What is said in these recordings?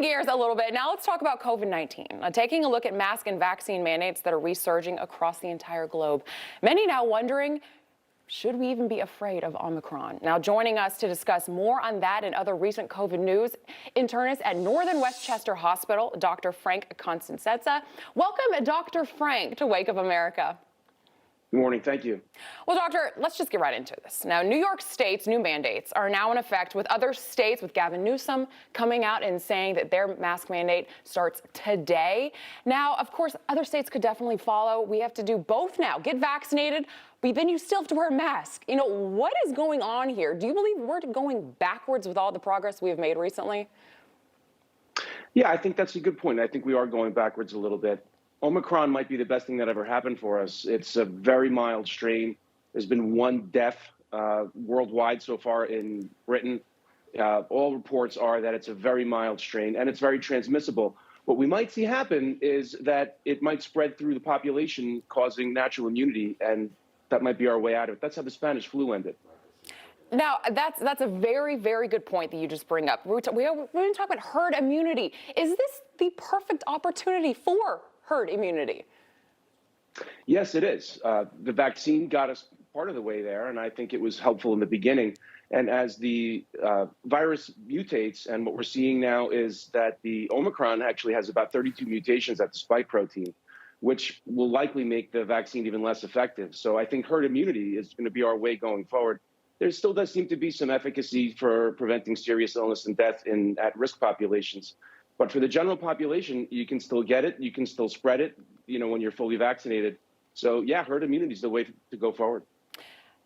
Shifting gears a little bit, now let's talk about COVID-19. Taking a look at mask and vaccine mandates that are resurging across the entire globe. Many now wondering, should we even be afraid of Omicron? Now joining us to discuss more on that and other recent COVID news, internist at Northern Westchester Hospital, Dr. Frank Constanza. Welcome, Dr. Frank, to Wake Up America. Good morning. Thank you. Well, doctor, let's just get right into this. Now, New York State's new mandates are now in effect, with other states, with Gavin Newsom coming out and saying that their mask mandate starts today. Now, of course, other states could definitely follow. We have to do both now. Get vaccinated, but then you still have to wear a mask. You know, what is going on here? Do you believe we're going backwards with all the progress we have made recently? Yeah, I think that's a good point. I think we are going backwards a little bit. Omicron might be the best thing that ever happened for us. It's a very mild strain. There's been one death worldwide so far in Britain. All reports are that it's a very mild strain and it's very transmissible. What we might see happen is that it might spread through the population, causing natural immunity, and that might be our way out of it. That's how the Spanish flu ended. Now, that's a very, very good point that you just bring up. We're going to talk about herd immunity. Is this the perfect opportunity for herd immunity? Yes, it is. The vaccine got us part of the way there, and I think it was helpful in the beginning. And as the virus mutates, and what we're seeing now is that the Omicron actually has about 32 mutations at the spike protein, which will likely make the vaccine even less effective. So I think herd immunity is going to be our way going forward. There still does seem to be some efficacy for preventing serious illness and death in at-risk populations. But for the general population, you can still get it. You can still spread it, when you're fully vaccinated. So, yeah, herd immunity is the way to go forward.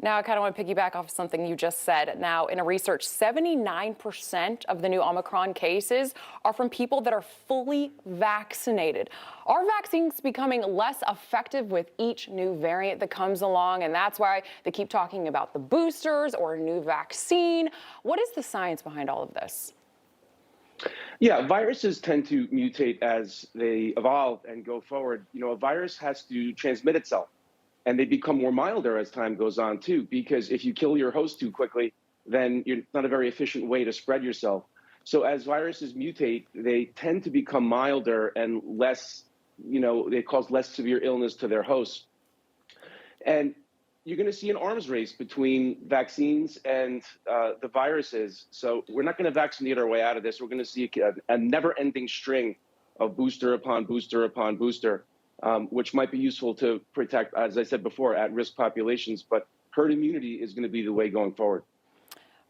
Now, I kind of want to piggyback off something you just said. Now, in a research, 79% of the new Omicron cases are from people that are fully vaccinated. Are vaccines becoming less effective with each new variant that comes along? And that's why they keep talking about the boosters or a new vaccine. What is the science behind all of this? Yeah, viruses tend to mutate as they evolve and go forward. A virus has to transmit itself, and they become more milder as time goes on, too, because if you kill your host too quickly, then it's not a very efficient way to spread yourself. So as viruses mutate, they tend to become milder and less, they cause less severe illness to their hosts. And you're going to see an arms race between vaccines and the viruses. So we're not going to vaccinate our way out of this. We're going to see a never-ending string of booster upon booster upon booster, which might be useful to protect, as I said before, at-risk populations. But herd immunity is going to be the way going forward.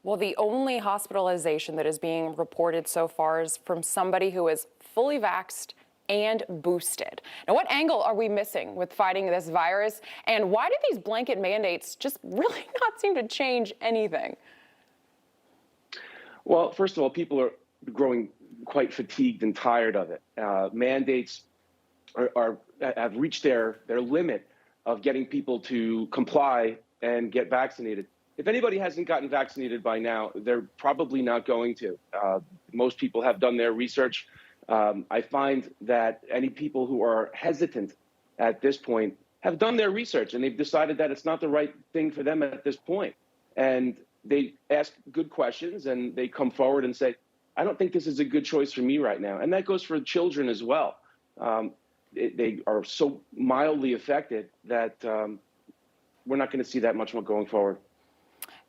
Well, the only hospitalization that is being reported so far is from somebody who is fully vaxxed and boosted. Now, what angle are we missing with fighting this virus? And why do these blanket mandates just really not seem to change anything? Well, first of all, people are growing quite fatigued and tired of it. Mandates have reached their limit of getting people to comply and get vaccinated. If anybody hasn't gotten vaccinated by now, they're probably not going to. Most people have done their research. I find that any people who are hesitant at this point have done their research, and they've decided that it's not the right thing for them at this point. And they ask good questions, and they come forward and say, I don't think this is a good choice for me right now. And that goes for children as well. They are so mildly affected that we're not going to see that much more going forward.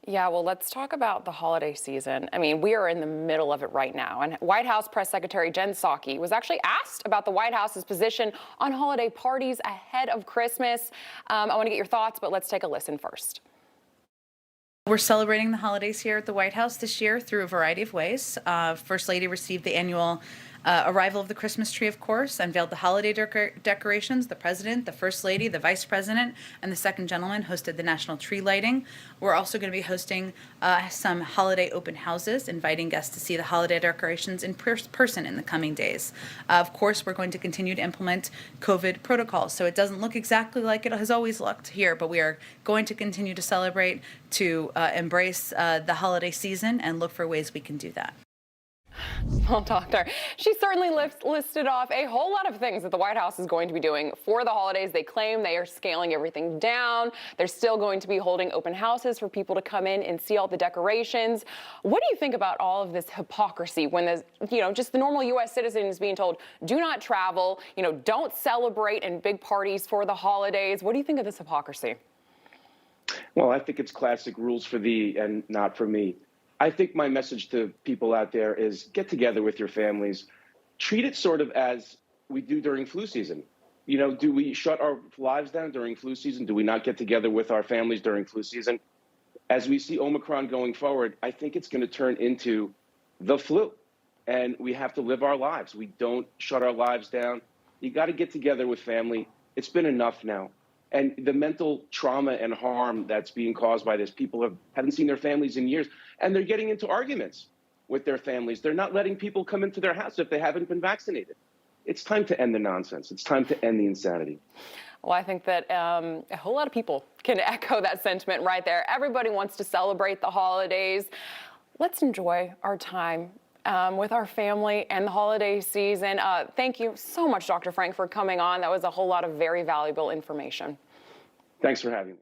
Yeah, well, let's talk about the holiday season. I mean, we are in the middle of it right now. And White House Press Secretary Jen Psaki was actually asked about the White House's position on holiday parties ahead of Christmas. I want to get your thoughts, but let's take a listen first. We're celebrating the holidays here at the White House this year through a variety of ways. First Lady received the annual arrival of the Christmas tree, of course, unveiled the holiday decorations. The President, the First Lady, the Vice President, and the Second Gentleman hosted the national tree lighting. We're also going to be hosting some holiday open houses, inviting guests to see the holiday decorations in person in the coming days. Of course, we're going to continue to implement COVID protocols, so it doesn't look exactly like it has always looked here, but we are going to continue to celebrate, to embrace the holiday season and look for ways we can do that. Well, Doctor, she certainly listed off a whole lot of things that the White House is going to be doing for the holidays. They claim they are scaling everything down. They're still going to be holding open houses for people to come in and see all the decorations. What do you think about all of this hypocrisy when just the normal U.S. citizen is being told, do not travel, don't celebrate in big parties for the holidays? What do you think of this hypocrisy? Well, I think it's classic rules for thee and not for me. I think my message to people out there is get together with your families. Treat it sort of as we do during flu season. Do we shut our lives down during flu season? Do we not get together with our families during flu season? As we see Omicron going forward, I think it's going to turn into the flu. And we have to live our lives. We don't shut our lives down. You got to get together with family. It's been enough now. And the mental trauma and harm that's being caused by this, people haven't seen their families in years, and they're getting into arguments with their families. They're not letting people come into their house if they haven't been vaccinated. It's time to end the nonsense. It's time to end the insanity. Well, I think that a whole lot of people can echo that sentiment right there. Everybody wants to celebrate the holidays. Let's enjoy our time with our family and the holiday season. Thank you so much, Dr. Frank, for coming on. That was a whole lot of very valuable information. Thanks for having me.